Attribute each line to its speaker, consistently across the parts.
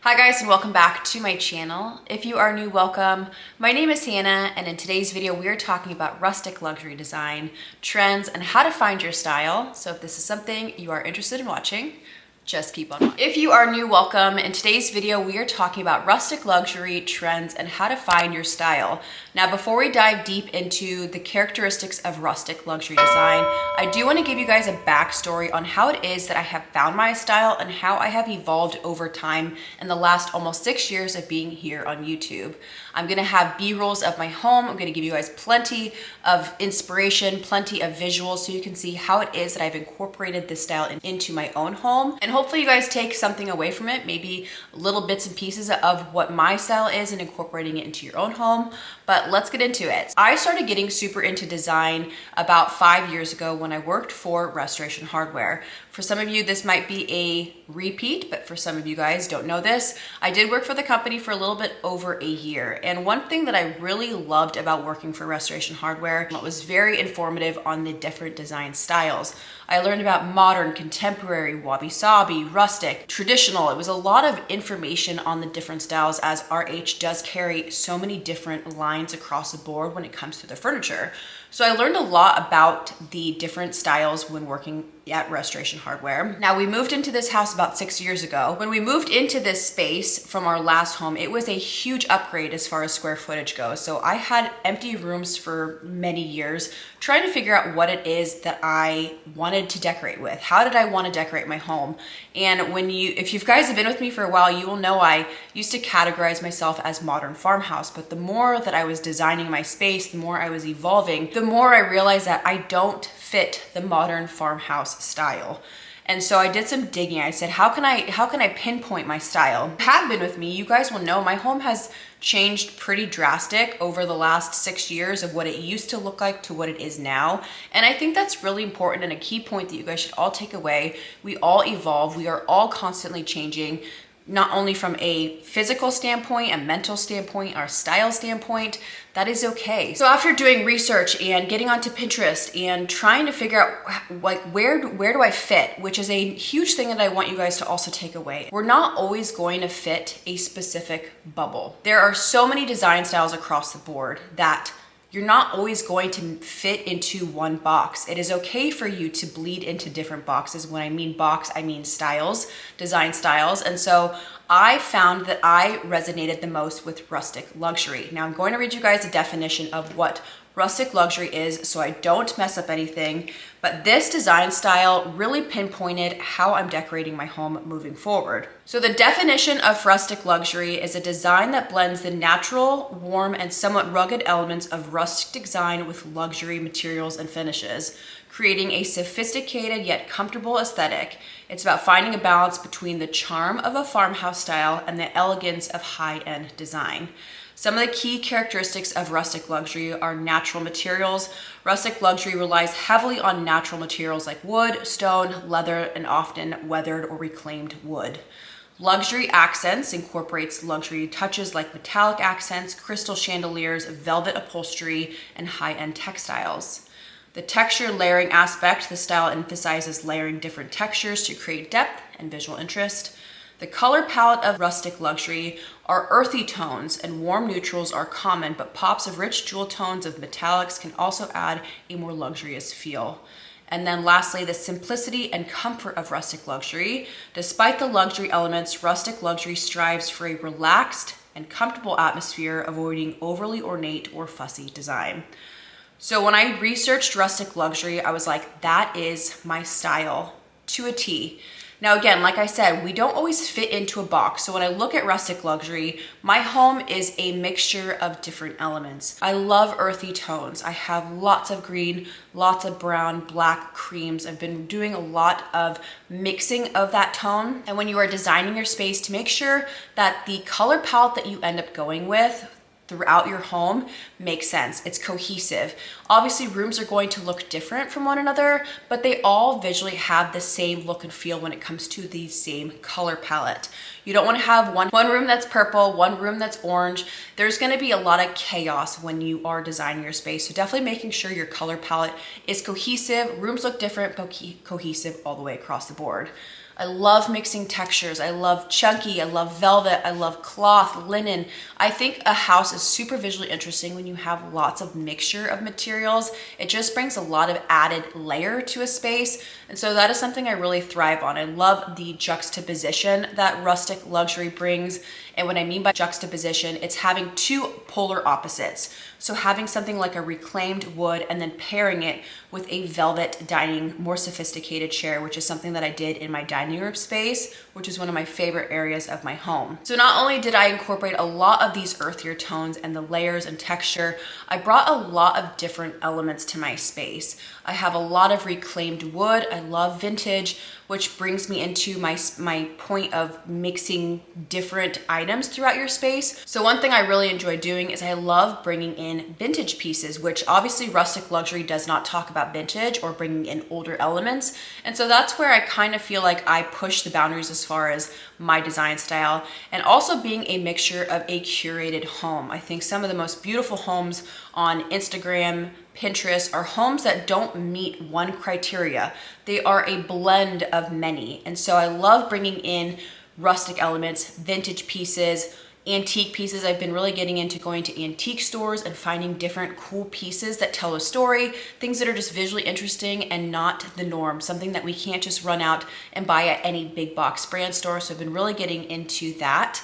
Speaker 1: Hi guys, and welcome back to my channel. If you are new, welcome. My name is Hannah, and in today's video we are talking about rustic luxury design, trends, and how to find your style. So if this is something you are interested in watching, just keep on watching. If you are new, welcome. In today's video, we are talking about rustic luxury trends and how to find your style. Now, before we dive deep into the characteristics of rustic luxury design, I do want to give you guys a backstory on how it is that I have found my style and how I have evolved over time in the last almost 6 years of being here on YouTube. I'm gonna have B-rolls of my home. I'm gonna give you guys plenty of inspiration, plenty of visuals so you can see how it is that I've incorporated this style into my own home. And hopefully you guys take something away from it, maybe little bits and pieces of what my style is and incorporating it into your own home. But let's get into it. I started getting super into design about 5 years ago when I worked for Restoration Hardware. For some of you, this might be a repeat, but for some of you guys don't know this, I did work for the company for a little bit over a year. And one thing that I really loved about working for Restoration Hardware, it was very informative on the different design styles. I learned about modern, contemporary, wabi-sabi, rustic, traditional. It was a lot of information on the different styles as RH does carry so many different lines across the board when it comes to the furniture. So I learned a lot about the different styles when working at Restoration Hardware. Now, we moved into this house about 6 years ago. When we moved into this space from our last home, it was a huge upgrade as far as square footage goes. So I had empty rooms for many years trying to figure out what it is that I wanted to decorate with. How did I want to decorate my home? And if you guys have been with me for a while, you will know I used to categorize myself as modern farmhouse, but the more that I was designing my space, the more I was evolving, the more I realized that I don't fit the modern farmhouse style. And so I did some digging. I said, how can I pinpoint my style? If you have been with me, you guys will know my home has changed pretty drastic over the last 6 years of what it used to look like to what it is now. And I think that's really important and a key point that you guys should all take away. We all evolve. We are all constantly changing, not only from a physical standpoint, a mental standpoint, our style standpoint. That is okay. So after doing research and getting onto Pinterest and trying to figure out like where do I fit, which is a huge thing that I want you guys to also take away. We're not always going to fit a specific bubble. There are so many design styles across the board that you're not always going to fit into one box. It is okay for you to bleed into different boxes. When I mean box, I mean styles, design styles. And so I found that I resonated the most with rustic luxury. Now I'm going to read you guys a definition of what rustic luxury is so I don't mess up anything, but this design style really pinpointed how I'm decorating my home moving forward. So the definition of rustic luxury is a design that blends the natural, warm, and somewhat rugged elements of rustic design with luxury materials and finishes, creating a sophisticated yet comfortable aesthetic. It's about finding a balance between the charm of a farmhouse style and the elegance of high-end design. Some of the key characteristics of rustic luxury are natural materials. Rustic luxury relies heavily on natural materials like wood, stone, leather, and often weathered or reclaimed wood. Luxury accents incorporates luxury touches like metallic accents, crystal chandeliers, velvet upholstery, and high-end textiles. The texture layering aspect, the style emphasizes layering different textures to create depth and visual interest. The color palette of rustic luxury are earthy tones and warm neutrals are common, but pops of rich jewel tones of metallics can also add a more luxurious feel. And then lastly, the simplicity and comfort of rustic luxury. Despite the luxury elements, rustic luxury strives for a relaxed and comfortable atmosphere, avoiding overly ornate or fussy design. So when I researched rustic luxury, I was like, that is my style to a T. Now again, like I said, we don't always fit into a box. So when I look at rustic luxury, my home is a mixture of different elements. I love earthy tones. I have lots of green, lots of brown, black, creams. I've been doing a lot of mixing of that tone. And when you are designing your space, to make sure that the color palette that you end up going with throughout your home makes sense. It's cohesive. Obviously, rooms are going to look different from one another, but they all visually have the same look and feel when it comes to the same color palette. You don't want to have one room that's purple, one room that's orange. There's going to be a lot of chaos when you are designing your space. So definitely making sure your color palette is cohesive. Rooms look different, but cohesive all the way across the board. I love mixing textures. I love chunky, I love velvet, I love cloth, linen. I think a house is super visually interesting when you have lots of mixture of materials. It just brings a lot of added layer to a space. And so that is something I really thrive on. I love the juxtaposition that Rustic Luxury brings. And what I mean by juxtaposition, it's having two polar opposites. So having something like a reclaimed wood and then pairing it with a velvet dining, more sophisticated chair, which is something that I did in my dining room space, which is one of my favorite areas of my home. So not only did I incorporate a lot of these earthier tones and the layers and texture, I brought a lot of different elements to my space. I have a lot of reclaimed wood. I love vintage, which brings me into my point of mixing different items throughout your space. So one thing I really enjoy doing is I love bringing in vintage pieces, which obviously Rustic Luxury does not talk about vintage or bringing in older elements. And so that's where I kind of feel like I push the boundaries as far as my design style, and also being a mixture of a curated home. I think some of the most beautiful homes on Instagram, Pinterest are homes that don't meet one criteria. They are a blend of many. And so I love bringing in rustic elements, vintage pieces, antique pieces. I've been really getting into going to antique stores and finding different cool pieces that tell a story, things that are just visually interesting and not the norm, something that we can't just run out and buy at any big box brand store. So I've been really getting into that.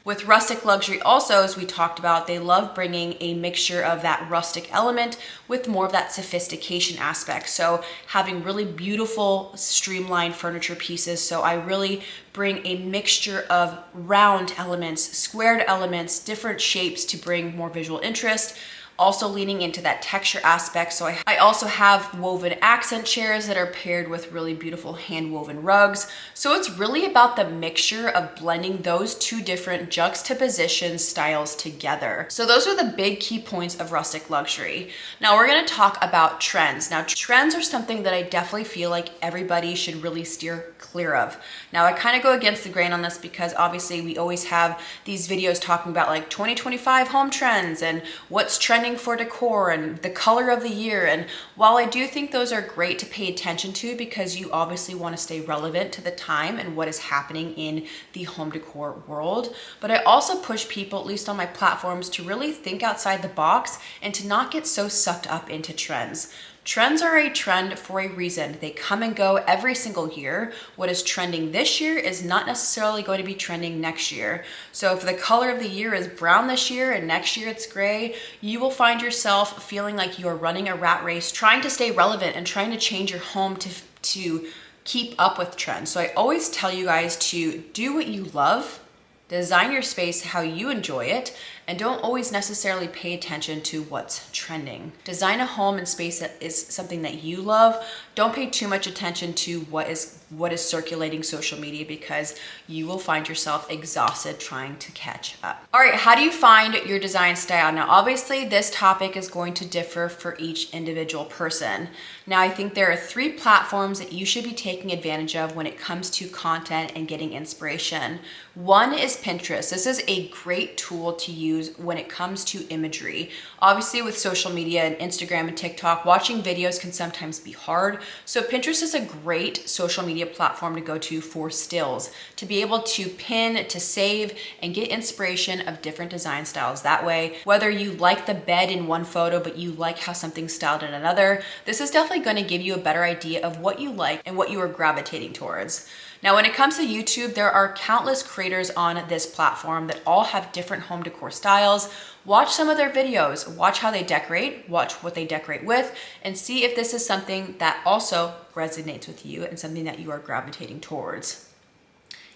Speaker 1: With Rustic Luxury also, as we talked about, they love bringing a mixture of that rustic element with more of that sophistication aspect. So having really beautiful streamlined furniture pieces. So I really bring a mixture of round elements, squared elements, different shapes to bring more visual interest. Also leaning into that texture aspect. So I also have woven accent chairs that are paired with really beautiful hand woven rugs. So it's really about the mixture of blending those two different juxtaposition styles together. So those are the big key points of Rustic Luxury. Now we're gonna talk about trends. Now trends are something that I definitely feel like everybody should really steer clear of. Now I kind of go against the grain on this because obviously we always have these videos talking about like 2025 home trends and what's trending for decor and the color of the year. And while I do think those are great to pay attention to because you obviously want to stay relevant to the time and what is happening in the home decor world, but I also push people, at least on my platforms, to really think outside the box and to not get so sucked up into trends. Trends are a trend for a reason. They come and go every single year. What is trending this year is not necessarily going to be trending next year. So if the color of the year is brown this year and next year it's gray, you will find yourself feeling like you are running a rat race, trying to stay relevant and trying to change your home to keep up with trends. So I always tell you guys to do what you love, design your space how you enjoy it, and don't always necessarily pay attention to what's trending. Design a home and space that is something that you love. Don't pay too much attention to what is circulating social media because you will find yourself exhausted trying to catch up. All right, how do you find your design style? Now, obviously this topic is going to differ for each individual person. Now, I think there are 3 platforms that you should be taking advantage of when it comes to content and getting inspiration. One is Pinterest. This is a great tool to use when it comes to imagery. Obviously with social media and Instagram and TikTok, watching videos can sometimes be hard. So Pinterest is a great social media platform to go to for stills, to be able to pin, to save, and get inspiration of different design styles that way. Whether you like the bed in one photo, but you like how something's styled in another, this is definitely going to give you a better idea of what you like and what you are gravitating towards. Now, when it comes to YouTube, there are countless creators on this platform that all have different home decor styles. Watch some of their videos, watch how they decorate, watch what they decorate with, and see if this is something that also resonates with you and something that you are gravitating towards.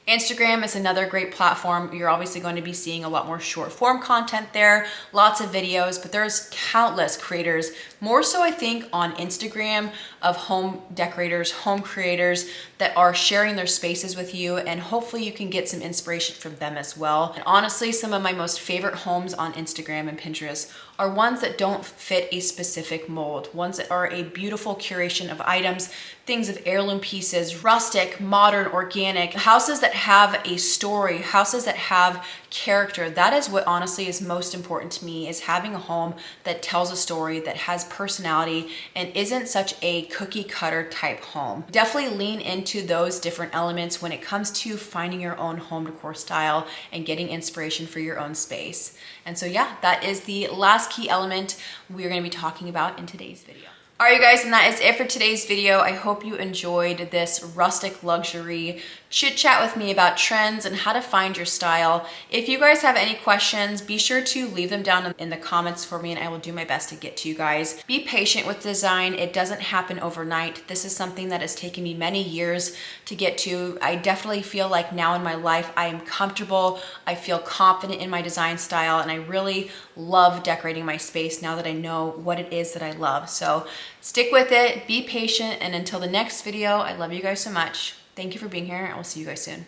Speaker 1: Instagram is another great platform. You're obviously going to be seeing a lot more short form content there, lots of videos, but there's countless creators, more so I think on Instagram, of home decorators, home creators that are sharing their spaces with you, and hopefully you can get some inspiration from them as well. And honestly, some of my most favorite homes on Instagram and Pinterest are ones that don't fit a specific mold, ones that are a beautiful curation of items, things of heirloom pieces, rustic, modern, organic, houses that that have a story, houses that have character. That is what honestly is most important to me, is having a home that tells a story, that has personality, and isn't such a cookie cutter type home. Definitely lean into those different elements when it comes to finding your own home decor style and getting inspiration for your own space. And so yeah, that is the last key element we're going to be talking about in today's video. All right, you guys, and that is it for today's video. I hope you enjoyed this rustic luxury chit chat with me about trends and how to find your style. If you guys have any questions, be sure to leave them down in the comments for me and I will do my best to get to you guys. Be patient with design. It doesn't happen overnight. This is something that has taken me many years to get to. I definitely feel like now in my life, I am comfortable. I feel confident in my design style and I really love decorating my space now that I know what it is that I love. So stick with it, be patient, and until the next video, I love you guys so much. Thank you for being here. I will see you guys soon.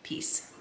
Speaker 1: Peace.